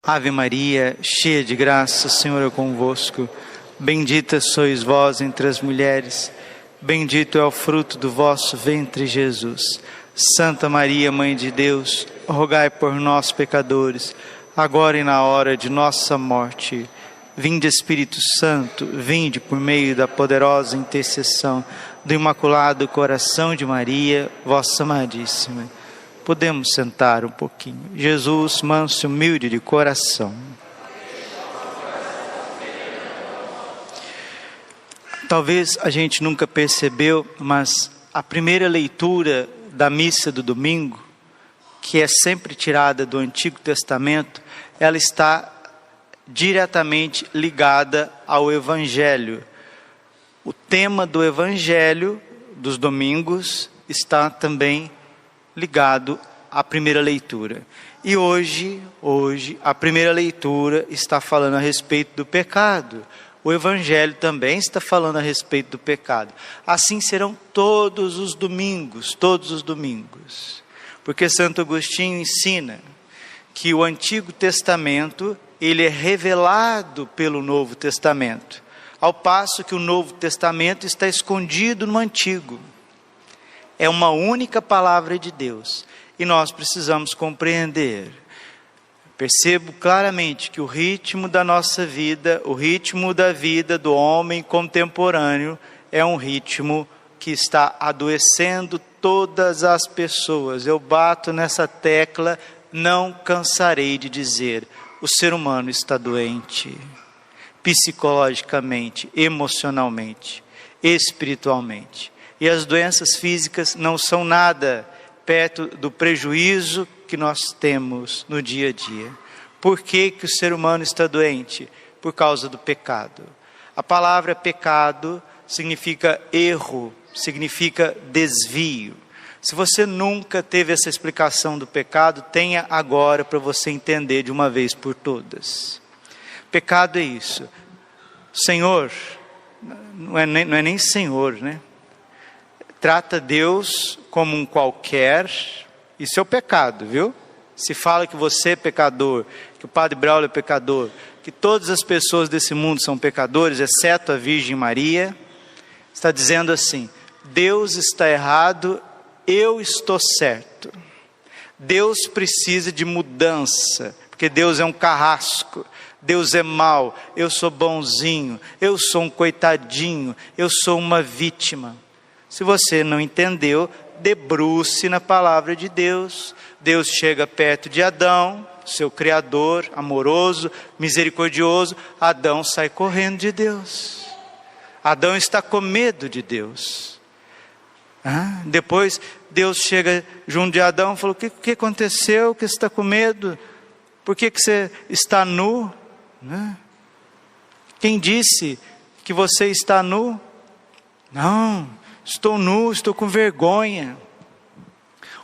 Ave Maria, cheia de graça, o Senhor é convosco. Bendita sois vós entre as mulheres, bendito é o fruto do vosso ventre, Jesus. Santa Maria, Mãe de Deus, rogai por nós, pecadores, agora e na hora de nossa morte. Vinde, Espírito Santo, vinde por meio da poderosa intercessão do Imaculado Coração de Maria, vossa Amadíssima. Podemos sentar um pouquinho. Jesus, manso e humilde de coração. Talvez a gente nunca percebeu, mas a primeira leitura da missa do domingo, que é sempre tirada do Antigo Testamento, ela está diretamente ligada ao Evangelho. O tema do Evangelho dos domingos está também ligado à primeira leitura. E hoje a primeira leitura está falando a respeito do pecado. O Evangelho também está falando a respeito do pecado. Assim serão todos os domingos. Porque Santo Agostinho ensina que o Antigo Testamento, ele é revelado pelo Novo Testamento, ao passo que o Novo Testamento está escondido no Antigo. É uma única palavra de Deus e nós precisamos compreender. Percebo claramente que o ritmo da nossa vida, o ritmo da vida do homem contemporâneo é um ritmo que está adoecendo todas as pessoas. Eu bato nessa tecla, não cansarei de dizer, o ser humano está doente, psicologicamente, emocionalmente, espiritualmente. E as doenças físicas não são nada perto do prejuízo que nós temos no dia a dia. Por que o ser humano está doente? Por causa do pecado. A palavra pecado significa erro, significa desvio. Se você nunca teve essa explicação do pecado, tenha agora para você entender de uma vez por todas. Pecado é isso. Senhor, não é nem Senhor, né? Trata Deus como um qualquer, isso é o pecado, viu? Se fala que você é pecador, que o Padre Braulio é pecador, que todas as pessoas desse mundo são pecadores, exceto a Virgem Maria, está dizendo assim, Deus está errado, eu estou certo. Deus precisa de mudança, porque Deus é um carrasco, Deus é mau, eu sou bonzinho, eu sou um coitadinho, eu sou uma vítima. Se você não entendeu, debruce na palavra de Deus. Deus chega perto de Adão, seu Criador, amoroso, misericordioso. Adão sai correndo de Deus. Adão está com medo de Deus. Depois Deus chega junto de Adão e falou, o que aconteceu? Que você está com medo? Por que você está nu? Quem disse que você está nu? Não. Estou nu, estou com vergonha.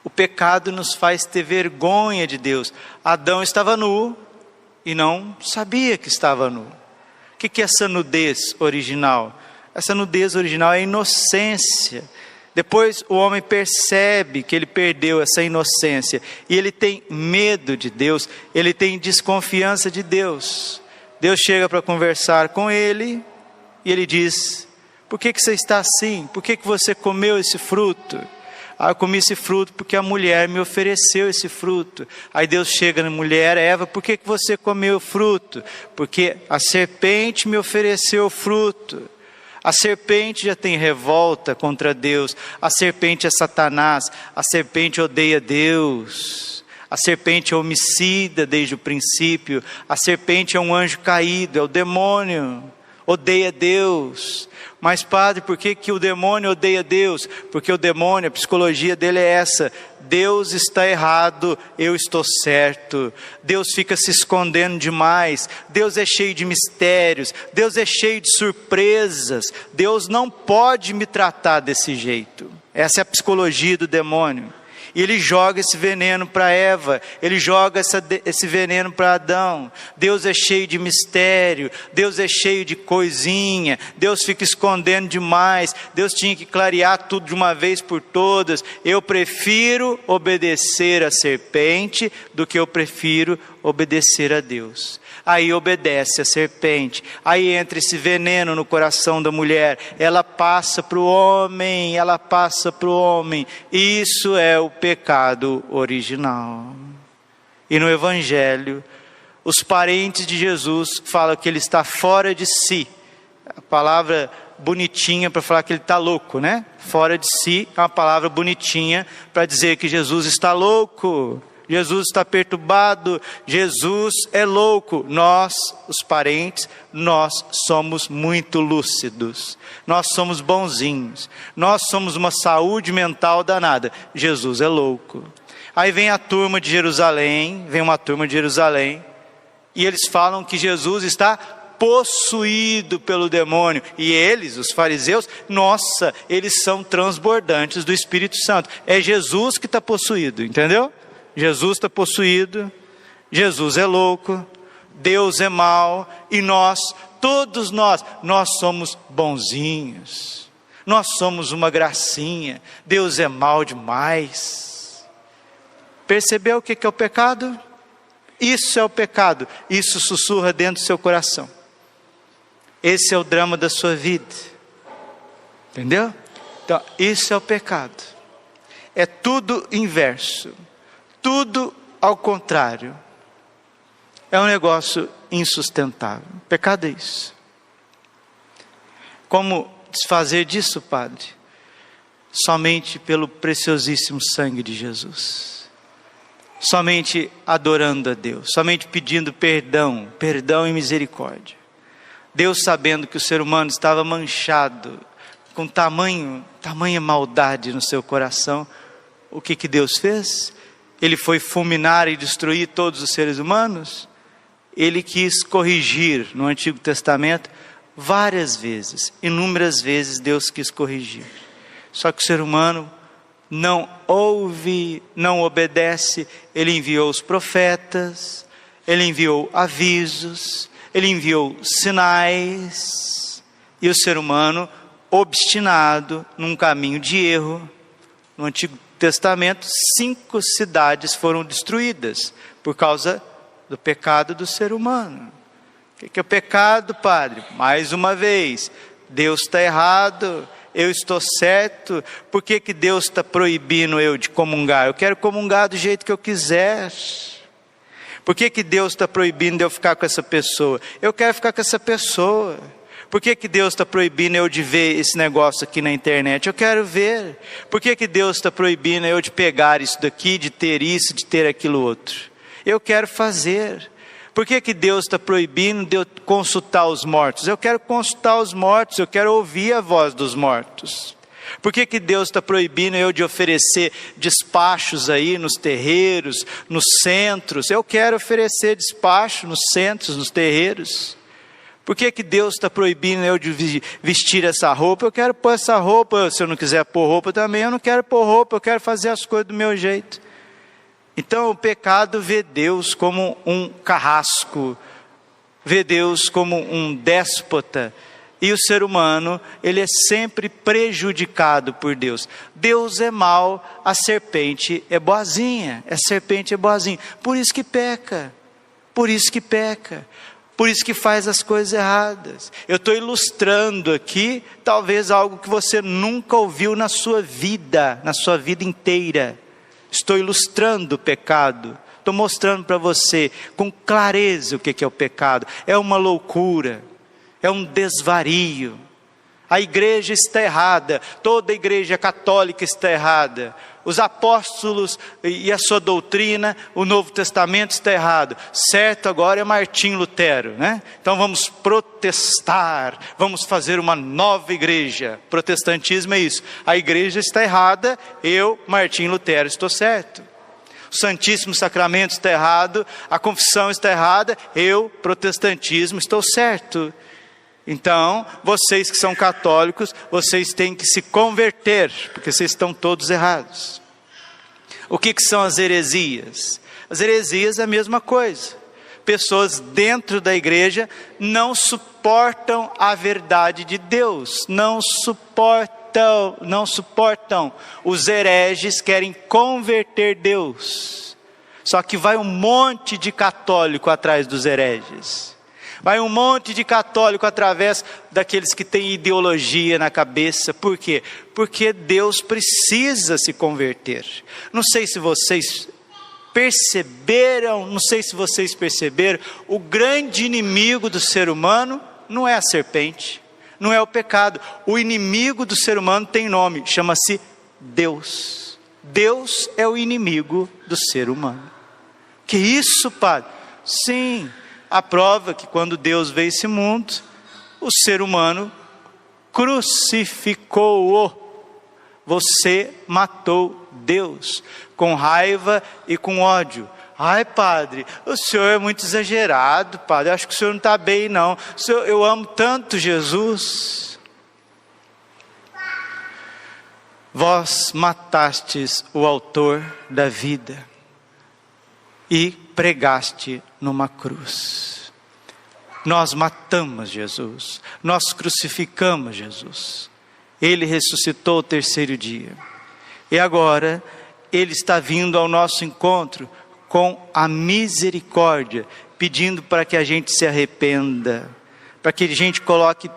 O pecado nos faz ter vergonha de Deus. Adão estava nu e não sabia que estava nu. O que é essa nudez original? Essa nudez original é a inocência. Depois o homem percebe que ele perdeu essa inocência e ele tem medo de Deus, ele tem desconfiança de Deus. Deus chega para conversar com ele e ele diz, por que você está assim? Por que você comeu esse fruto? Eu comi esse fruto porque a mulher me ofereceu esse fruto. Aí Deus chega na mulher, Eva, por que você comeu o fruto? Porque a serpente me ofereceu o fruto. A serpente já tem revolta contra Deus. A serpente é Satanás. A serpente odeia Deus. A serpente é homicida desde o princípio. A serpente é um anjo caído, é o demônio. Odeia Deus. Mas padre, por que o demônio odeia Deus? Porque o demônio, a psicologia dele é essa, Deus está errado, eu estou certo. Deus fica se escondendo demais, Deus é cheio de mistérios, Deus é cheio de surpresas, Deus não pode me tratar desse jeito. Essa é a psicologia do demônio. E ele joga esse veneno para Eva, ele joga esse veneno para Adão. Deus é cheio de mistério, Deus é cheio de coisinha, Deus fica escondendo demais, Deus tinha que clarear tudo de uma vez por todas. Eu prefiro obedecer a serpente do que eu prefiro obedecer a Deus. Aí obedece a serpente, aí entra esse veneno no coração da mulher, ela passa para o homem, isso é o pecado original. E no Evangelho, os parentes de Jesus falam que ele está fora de si, a palavra bonitinha para falar que ele está louco, né? Fora de si é uma palavra bonitinha para dizer que Jesus está louco, Jesus está perturbado, Jesus é louco. Nós, os parentes, nós somos muito lúcidos, nós somos bonzinhos, nós somos uma saúde mental danada. Jesus é louco. Aí vem uma turma de Jerusalém, e eles falam que Jesus está possuído pelo demônio. E eles, os fariseus, nossa, eles são transbordantes do Espírito Santo. É Jesus que está possuído, entendeu? Jesus está possuído, Jesus é louco, Deus é mau, e nós, todos nós somos bonzinhos, nós somos uma gracinha, Deus é mau demais. Percebeu o que é o pecado? Isso é o pecado, isso sussurra dentro do seu coração. Esse é o drama da sua vida, entendeu? Então, isso é o pecado, é tudo inverso, tudo ao contrário, é um negócio insustentável. Pecado é isso. Como desfazer disso, Padre? Somente pelo preciosíssimo sangue de Jesus, somente adorando a Deus, somente pedindo perdão e misericórdia. Deus, sabendo que o ser humano estava manchado com tamanha maldade no seu coração, o que Deus fez? Ele foi fulminar e destruir todos os seres humanos? Ele quis corrigir no Antigo Testamento várias vezes, inúmeras vezes Deus quis corrigir. Só que o ser humano não ouve, não obedece. Ele enviou os profetas, ele enviou avisos, ele enviou sinais, e o ser humano, obstinado num caminho de erro. No Antigo Testamento, 5 cidades foram destruídas por causa do pecado do ser humano. O que é o pecado, Padre? Mais uma vez, Deus está errado, eu estou certo. Por que Deus está proibindo eu de comungar? Eu quero comungar do jeito que eu quiser. Por que Deus está proibindo eu ficar com essa pessoa? Eu quero ficar com essa pessoa. Por que Deus está proibindo eu de ver esse negócio aqui na internet? Eu quero ver. Por que Deus está proibindo eu de pegar isso daqui, de ter isso, de ter aquilo outro? Eu quero fazer. Por que Deus está proibindo de eu consultar os mortos? Eu quero consultar os mortos, eu quero ouvir a voz dos mortos. Por que Deus está proibindo eu de oferecer despachos aí nos terreiros, nos centros? Eu quero oferecer despacho nos centros, nos terreiros. Por que Deus está proibindo eu de vestir essa roupa? Eu quero pôr essa roupa. Se eu não quiser pôr roupa também, eu não quero pôr roupa, eu quero fazer as coisas do meu jeito. Então o pecado vê Deus como um carrasco, vê Deus como um déspota, e o ser humano, ele é sempre prejudicado por Deus. Deus é mau, a serpente é boazinha, por isso que peca, por isso que faz as coisas erradas. Eu estou ilustrando aqui, talvez algo que você nunca ouviu na sua vida inteira. Estou ilustrando o pecado, estou mostrando para você com clareza o que é o pecado. É uma loucura, é um desvario. A igreja está errada, toda a igreja católica está errada. Os apóstolos e a sua doutrina, o Novo Testamento está errado. Certo agora é Martinho Lutero, né? Então vamos protestar, vamos fazer uma nova igreja. Protestantismo é isso. A igreja está errada, eu, Martinho Lutero, estou certo. O Santíssimo Sacramento está errado, a confissão está errada, eu, protestantismo, estou certo. Então, vocês que são católicos, vocês têm que se converter, porque vocês estão todos errados. O que são as heresias? As heresias é a mesma coisa. Pessoas dentro da igreja não suportam a verdade de Deus, não suportam. Os hereges querem converter Deus. Só que vai um monte de católico atrás dos hereges. Vai um monte de católico através daqueles que têm ideologia na cabeça. Por quê? Porque Deus precisa se converter. Não sei se vocês perceberam, o grande inimigo do ser humano não é a serpente, não é o pecado. O inimigo do ser humano tem nome, chama-se Deus. Deus é o inimigo do ser humano. Que isso, padre? Sim, a prova que quando Deus veio a esse mundo, o ser humano crucificou-o. Você matou Deus com raiva e com ódio. Ai, padre, o senhor é muito exagerado, padre, acho que o senhor não está bem não. Eu amo tanto Jesus. Vós matastes o autor da vida e pregaste numa cruz. Nós matamos Jesus, nós crucificamos Jesus. Ele ressuscitou o terceiro dia. E agora, Ele está vindo ao nosso encontro com a misericórdia, pedindo para que a gente se arrependa, para que a gente coloque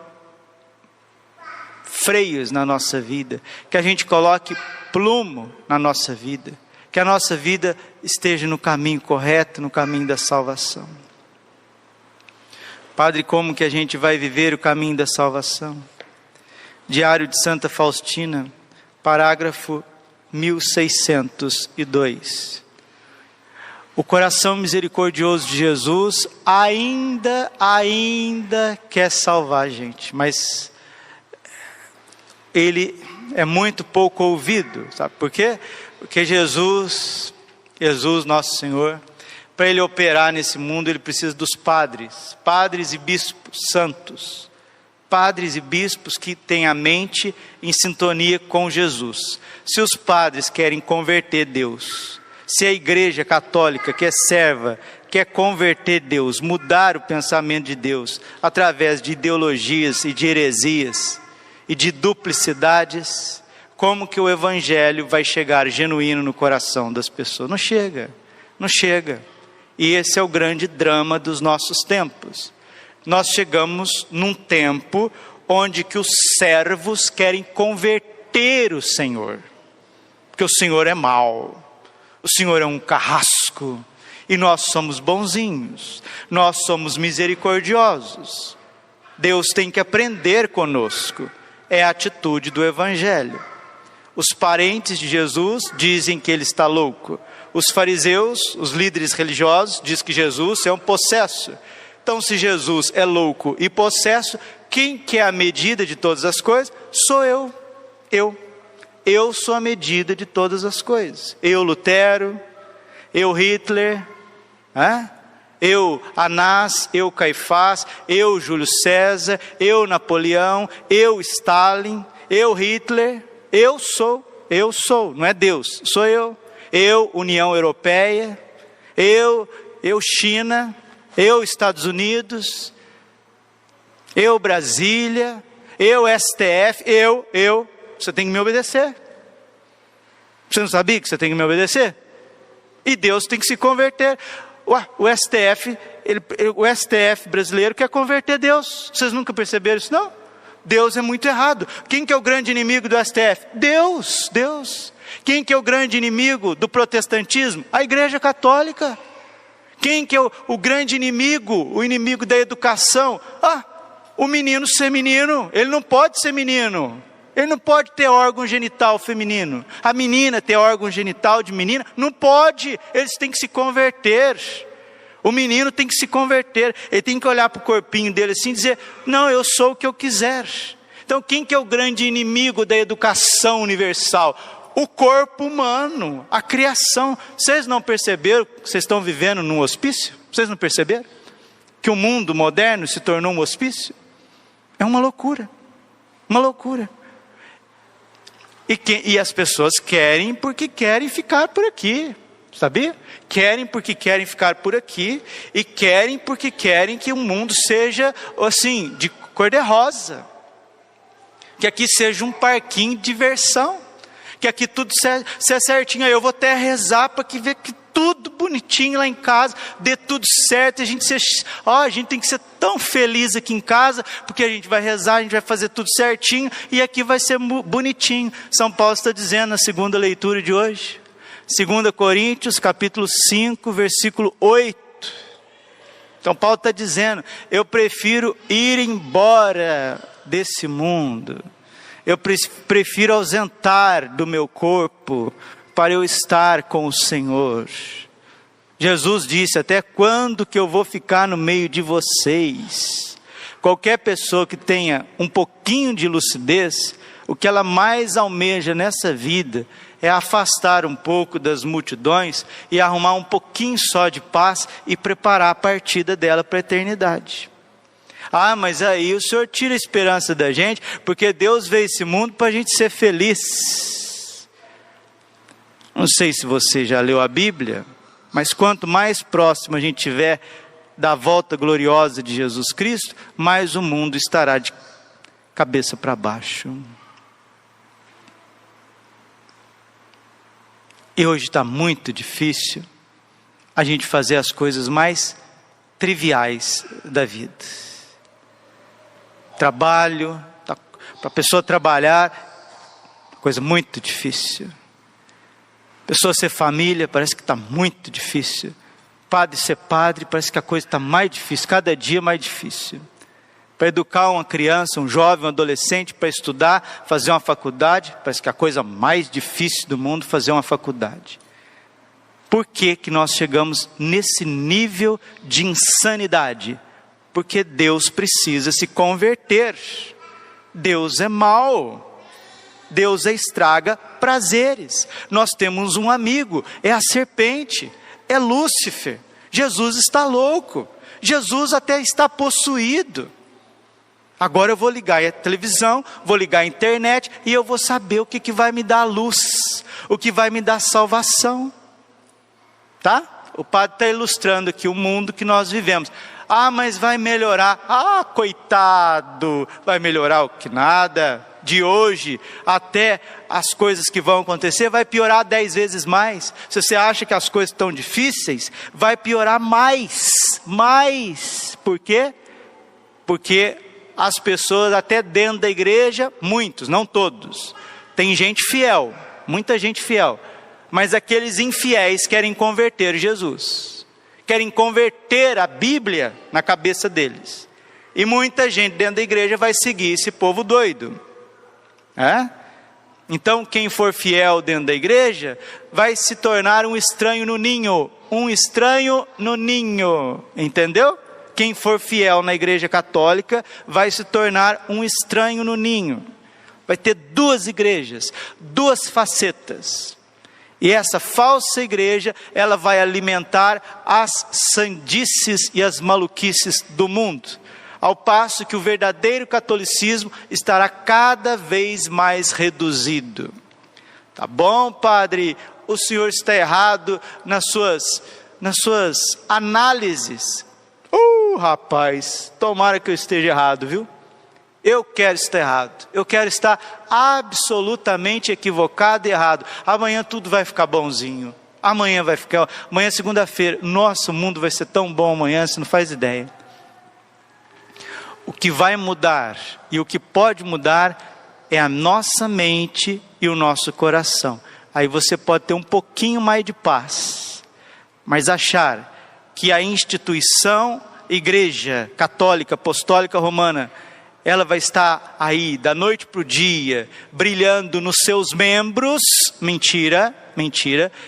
freios na nossa vida, que a gente coloque plumo na nossa vida, que a nossa vida esteja no caminho correto, no caminho da salvação. Padre, como que a gente vai viver o caminho da salvação? Diário de Santa Faustina, parágrafo 1602. O coração misericordioso de Jesus ainda quer salvar a gente, mas Ele é muito pouco ouvido, sabe por quê? Porque Jesus nosso Senhor, para Ele operar nesse mundo, Ele precisa dos padres e bispos santos, padres e bispos que têm a mente em sintonia com Jesus. Se os padres querem converter Deus, se a igreja católica, que é serva, quer converter Deus, mudar o pensamento de Deus, através de ideologias e de heresias, e de duplicidades, como que o evangelho vai chegar genuíno no coração das pessoas? Não chega. E esse é o grande drama dos nossos tempos. Nós chegamos num tempo onde que os servos querem converter o Senhor, porque o Senhor é mau, o Senhor é um carrasco, e nós somos bonzinhos, nós somos misericordiosos. Deus tem que aprender conosco, é a atitude do evangelho. Os parentes de Jesus dizem que ele está louco. Os fariseus, os líderes religiosos, dizem que Jesus é um possesso. Então, se Jesus é louco e possesso, quem que é a medida de todas as coisas? Sou eu. Eu sou a medida de todas as coisas. Eu, Lutero, eu, Hitler, eu, Anás, eu, Caifás, eu, Júlio César, eu, Napoleão, eu, Stalin, eu, Hitler, eu sou, não é Deus, sou eu, União Europeia, eu, China, eu, Estados Unidos, eu, Brasília, eu, STF, eu, você tem que me obedecer. Você não sabia que você tem que me obedecer? E Deus tem que se converter. O STF brasileiro quer converter Deus. Vocês nunca perceberam isso, não? Deus é muito errado. Quem que é o grande inimigo do STF? Deus. Quem que é o grande inimigo do protestantismo? A Igreja Católica. Quem que é o grande inimigo, o inimigo da educação? O menino ser menino. Ele não pode ser menino. Ele não pode ter órgão genital feminino. A menina ter órgão genital de menina. Não pode. Eles têm que se converter. O menino tem que se converter. Ele tem que olhar para o corpinho dele assim e dizer: não, eu sou o que eu quiser. Então quem que é o grande inimigo da educação universal? O corpo humano, a criação. Vocês não perceberam que vocês estão vivendo num hospício? Vocês não perceberam? Que o mundo moderno se tornou um hospício? É uma loucura. Uma loucura. E as pessoas querem porque querem ficar por aqui, sabia? Querem porque querem ficar por aqui, e querem porque querem que o mundo seja assim, de cor-de-rosa, que aqui seja um parquinho de diversão, que aqui tudo seja certinho. Aí eu vou até rezar para que ver que tudo bonitinho lá em casa, dê tudo certo, a gente tem que ser tão feliz aqui em casa, porque a gente vai rezar, a gente vai fazer tudo certinho, e aqui vai ser bonitinho. São Paulo está dizendo na segunda leitura de hoje, 2 Coríntios, capítulo 5, versículo 8. Então Paulo está dizendo, eu prefiro ir embora desse mundo, eu prefiro ausentar do meu corpo, para eu estar com o Senhor. Jesus disse, até quando que eu vou ficar no meio de vocês? Qualquer pessoa que tenha um pouquinho de lucidez, o que ela mais almeja nessa vida, é afastar um pouco das multidões, e arrumar um pouquinho só de paz, e preparar a partida dela para a eternidade. Ah, mas aí o Senhor tira a esperança da gente, porque Deus veio a esse mundo para a gente ser feliz. Não sei se você já leu a Bíblia, mas quanto mais próximo a gente estiver da volta gloriosa de Jesus Cristo, mais o mundo estará de cabeça para baixo. E hoje está muito difícil a gente fazer as coisas mais triviais da vida. Trabalho, para a pessoa trabalhar, coisa muito difícil. Pessoa ser família, parece que está muito difícil. Padre ser padre, parece que a coisa está mais difícil, cada dia mais difícil. Para educar uma criança, um jovem, um adolescente, para estudar, fazer uma faculdade, parece que a coisa mais difícil do mundo, fazer uma faculdade. Por que que nós chegamos nesse nível de insanidade? Porque Deus precisa se converter. Deus é mau. Deus estraga prazeres. Nós temos um amigo, é a serpente, é Lúcifer. Jesus está louco, Jesus até está possuído. Agora eu vou ligar a televisão, vou ligar a internet, e eu vou saber o que vai me dar luz, o que vai me dar salvação. Tá? O padre está ilustrando aqui o mundo que nós vivemos. Ah, mas vai melhorar. Ah, coitado, vai melhorar o que nada. De hoje até as coisas que vão acontecer, vai piorar 10 vezes mais. Se você acha que as coisas estão difíceis, vai piorar mais. Por quê? Porque as pessoas até dentro da igreja, muitos, não todos, tem gente fiel, muita gente fiel, mas aqueles infiéis querem converter Jesus, querem converter a Bíblia na cabeça deles, e muita gente dentro da igreja vai seguir esse povo doido. Então quem for fiel dentro da igreja, vai se tornar um estranho no ninho, entendeu? Quem for fiel na igreja católica, vai se tornar um estranho no ninho, vai ter duas igrejas, duas facetas, e essa falsa igreja, ela vai alimentar as sandices e as maluquices do mundo, ao passo que o verdadeiro catolicismo estará cada vez mais reduzido. Tá bom, padre, o senhor está errado nas suas análises. Rapaz, tomara que eu esteja errado, viu? Eu quero estar errado, eu quero estar absolutamente equivocado e errado. Amanhã tudo vai ficar bonzinho, amanhã é segunda-feira, nossa, o mundo vai ser tão bom amanhã, você não faz ideia. O que vai mudar e o que pode mudar é a nossa mente e o nosso coração. Aí você pode ter um pouquinho mais de paz, mas achar que a instituição, Igreja Católica, Apostólica Romana, ela vai estar aí da noite para o dia, brilhando nos seus membros, mentira,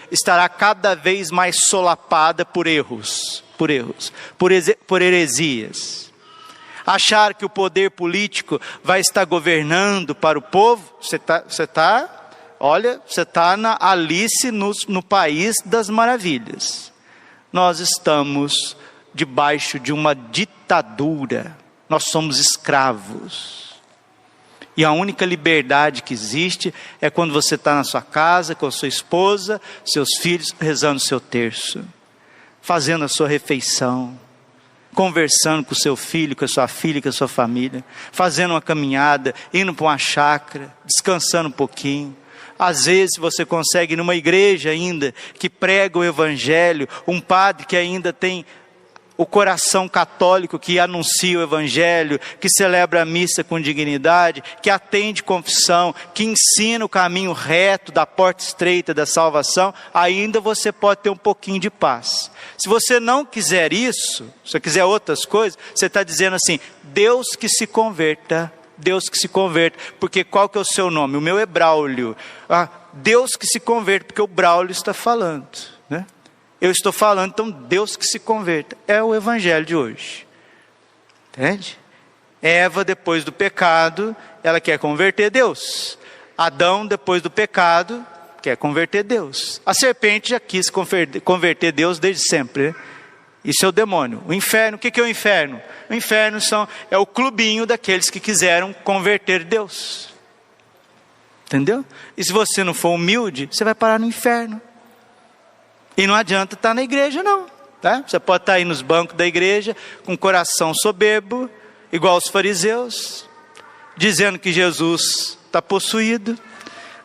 estará cada vez mais solapada por erros, por heresias. Achar que o poder político vai estar governando para o povo, você está na Alice no País das Maravilhas. Nós estamos debaixo de uma ditadura, nós somos escravos, e a única liberdade que existe é quando você está na sua casa, com a sua esposa, seus filhos, rezando o seu terço, fazendo a sua refeição, conversando com o seu filho, com a sua filha, com a sua família, fazendo uma caminhada, indo para uma chácara, descansando um pouquinho. Às vezes você consegue numa igreja ainda que prega o evangelho, um padre que ainda tem o coração católico, que anuncia o evangelho, que celebra a missa com dignidade, que atende confissão, que ensina o caminho reto da porta estreita da salvação, ainda você pode ter um pouquinho de paz. Se você não quiser isso, se você quiser outras coisas, você está dizendo assim: Deus que se converta, Deus que se converta, porque qual que é o seu nome? O meu é Braulio. Deus que se converta, porque o Braulio está falando, né? Eu estou falando, então Deus que se converta. É o evangelho de hoje. Entende? Eva, depois do pecado, ela quer converter Deus. Adão, depois do pecado, quer converter Deus. A serpente já quis converter Deus desde sempre, né? Isso é o demônio. O inferno, o que é o inferno? O inferno é o clubinho daqueles que quiseram converter Deus. Entendeu? E se você não for humilde, você vai parar no inferno. E não adianta estar na igreja não, tá? Você pode estar aí nos bancos da igreja, com o coração soberbo, igual os fariseus, dizendo que Jesus está possuído.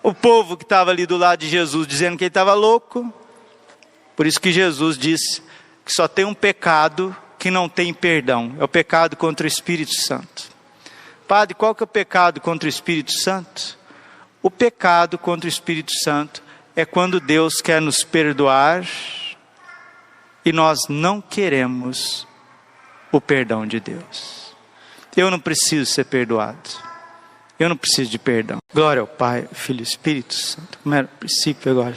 O povo que estava ali do lado de Jesus, dizendo que ele estava louco. Por isso que Jesus disse que só tem um pecado que não tem perdão. É o pecado contra o Espírito Santo. Padre, qual que é o pecado contra o Espírito Santo? O pecado contra o Espírito Santo é quando Deus quer nos perdoar e nós não queremos o perdão de Deus. Eu não preciso ser perdoado. Eu não preciso de perdão. Glória ao Pai, Filho e Espírito Santo, como era no princípio, agora.